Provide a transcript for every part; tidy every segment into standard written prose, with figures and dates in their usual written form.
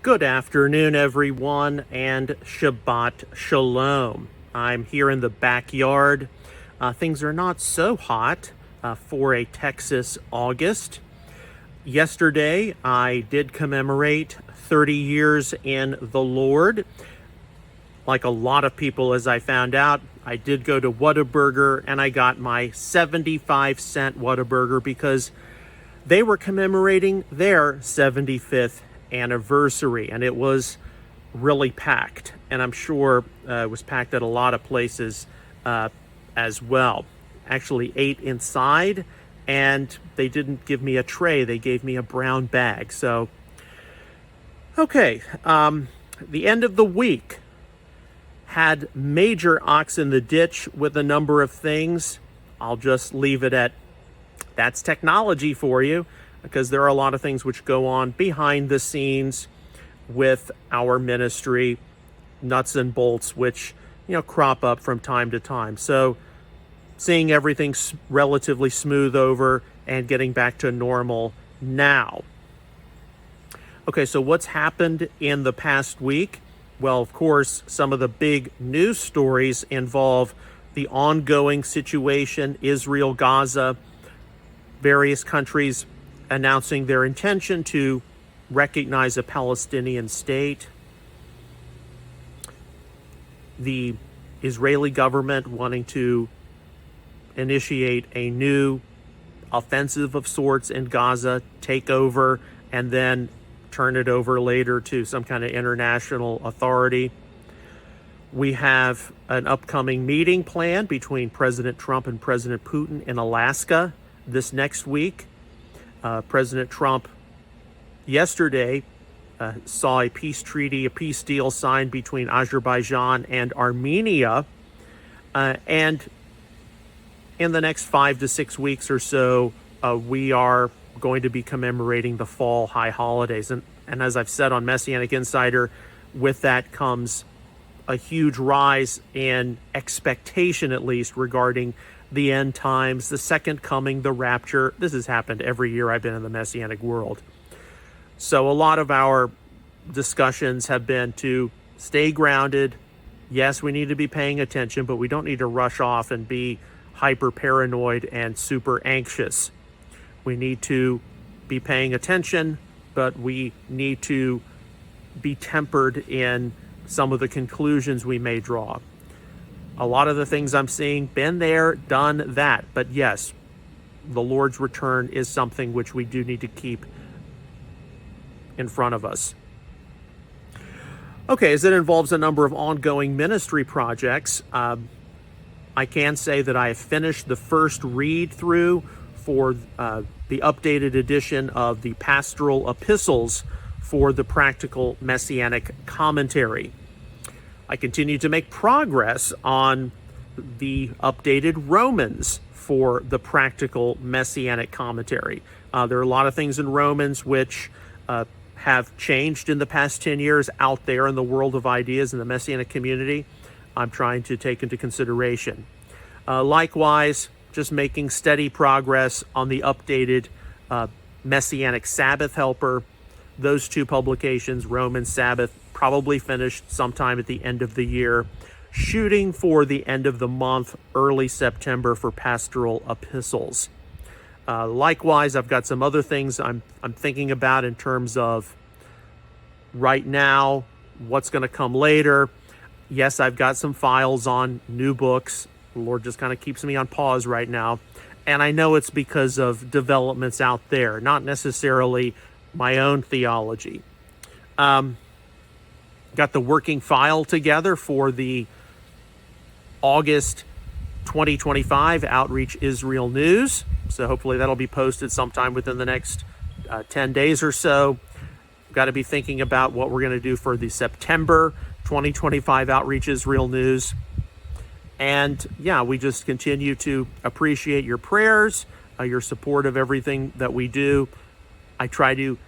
Good afternoon, everyone, and Shabbat Shalom. I'm here in the backyard. Things are not so hot for a Texas August. Yesterday, I did commemorate 30 years in the Lord. Like a lot of people, as I found out, I did go to Whataburger and I got my 75-cent Whataburger because they were commemorating their 75th anniversary, and it was really packed, and I'm sure it was packed at a lot of places as well. Actually ate inside, and they didn't give me a tray, they gave me a brown bag. So okay, the end of the week had major ox in the ditch with a number of things. I'll just leave it at that's technology for you, because there are a lot of things which go on behind the scenes with our ministry, nuts and bolts, which, crop up from time to time. So seeing everything relatively smooth over and getting back to normal now. Okay, so what's happened in the past week? Well, of course, some of the big news stories involve the ongoing situation, Israel, Gaza, various countries announcing their intention to recognize a Palestinian state, the Israeli government wanting to initiate a new offensive of sorts in Gaza, take over, and then turn it over later to some kind of international authority. We have an upcoming meeting planned between President Trump and President Putin in Alaska this next week. President Trump yesterday saw a peace treaty, a peace deal signed between Azerbaijan and Armenia. And in the next 5 to 6 weeks or so, we are going to be commemorating the fall high holidays. And as I've said on Messianic Insider, with that comes a huge rise in expectation, at least, regarding the end times, the second coming, the rapture. This has happened every year I've been in the Messianic world. So a lot of our discussions have been to stay grounded. Yes, we need to be paying attention, but we don't need to rush off and be hyper paranoid and super anxious. We need to be paying attention, but we need to be tempered in some of the conclusions we may draw. A lot of the things I'm seeing, been there, done that. But yes, the Lord's return is something which we do need to keep in front of us. Okay, as it involves a number of ongoing ministry projects, I can say that I have finished the first read through for the updated edition of the pastoral epistles for the Practical Messianic Commentary. I continue to make progress on the updated Romans for the Practical Messianic Commentary. There are a lot of things in Romans which have changed in the past 10 years out there in the world of ideas in the Messianic community. I'm trying to take into consideration. Likewise, just making steady progress on the updated Messianic Sabbath Helper. Those two publications, Romans Sabbath, probably finished sometime at the end of the year, shooting for the end of the month, early September, for pastoral epistles. Likewise, I've got some other things I'm thinking about in terms of right now, what's going to come later. Yes, I've got some files on new books. The Lord just kind of keeps me on pause right now. And I know it's because of developments out there, not necessarily my own theology. Got the working file together for the August 2025 Outreach Israel News. So hopefully that'll be posted sometime within the next 10 days or so. Got to be thinking about what we're going to do for the September 2025 Outreach Israel News. And yeah, we just continue to appreciate your prayers, your support of everything that we do. I try to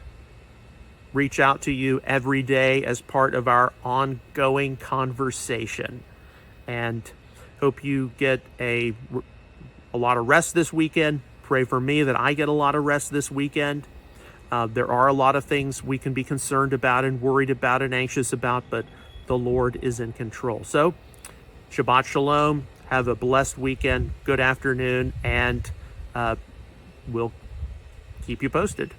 reach out to you every day as part of our ongoing conversation. And hope you get a lot of rest this weekend. Pray for me that I get a lot of rest this weekend. There are a lot of things we can be concerned about and worried about and anxious about, but the Lord is in control. So, Shabbat Shalom. Have a blessed weekend. Good afternoon, and we'll keep you posted.